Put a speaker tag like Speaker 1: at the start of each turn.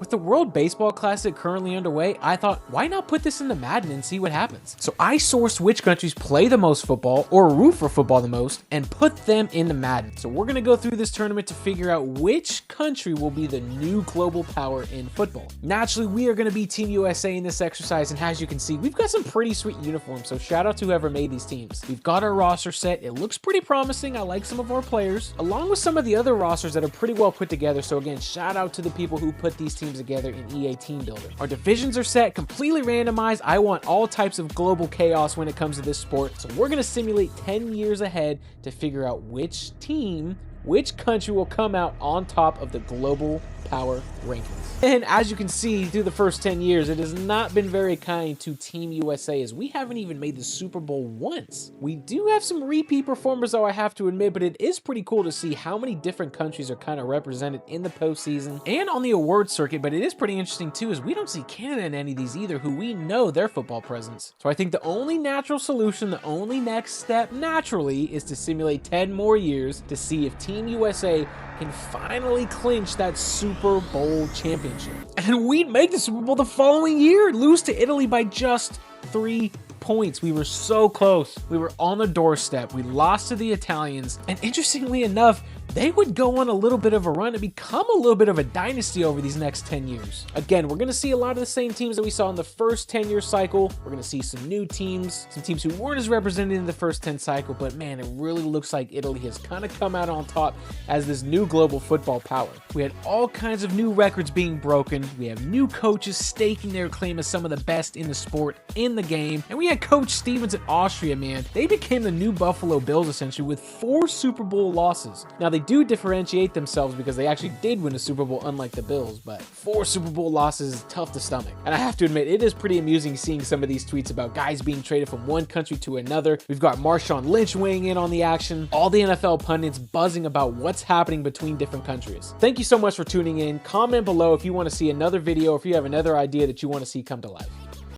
Speaker 1: With the World Baseball Classic currently underway, I thought, why not put this into Madden and see what happens? So I sourced which countries play the most football or root for football the most and put them into Madden. So we're gonna go through this tournament to figure out which country will be the new global power in football. Naturally, we are gonna be Team USA in this exercise, and as you can see, we've got some pretty sweet uniforms, so shout out to whoever made these teams. We've got our roster set. It looks pretty promising. I like some of our players, along with some of the other rosters that are pretty well put together. So again, shout out to the people who put these teams together in EA Team Builder. Our divisions are set, completely randomized. I want all types of global chaos when it comes to this sport. So we're gonna simulate 10 years ahead to figure out which team, which country will come out on top of the global power rankings. And as you can see, through the first 10 years, it has not been very kind to Team USA, as we haven't even made the Super Bowl once. We do have some repeat performers, though, I have to admit, but it is pretty cool to see how many different countries are kind of represented in the postseason and on the award circuit. But it is pretty interesting too, as we don't see Canada in any of these either, who we know their football presence. So I think the only natural solution, the only next step naturally, is to simulate 10 more years to see if Team USA can finally clinch that Super Bowl championship. And we'd make the Super Bowl the following year, lose to Italy by just 3 points. We were so close. We were on the doorstep. We lost to the Italians, and interestingly enough, they would go on a little bit of a run and become a little bit of a dynasty over these next 10 years. Again, we're going to see a lot of the same teams that we saw in the first 10-year cycle. We're going to see some new teams, some teams who weren't as represented in the first 10 cycle, but man, it really looks like Italy has kind of come out on top as this new global football power. We had all kinds of new records being broken. We have new coaches staking their claim as some of the best in the sport, in the game. And we had Coach Stevens at Austria, man. They became the new Buffalo Bills essentially with 4 Super Bowl losses. Now, they do differentiate themselves because they actually did win a Super Bowl, unlike the Bills, but 4 Super Bowl losses is tough to stomach. And I have to admit, it is pretty amusing seeing some of these tweets about guys being traded from one country to another. We've got Marshawn Lynch weighing in on the action, all the NFL pundits buzzing about what's happening between different countries. Thank you so much for tuning in. Comment below if you want to see another video or if you have another idea that you want to see come to life.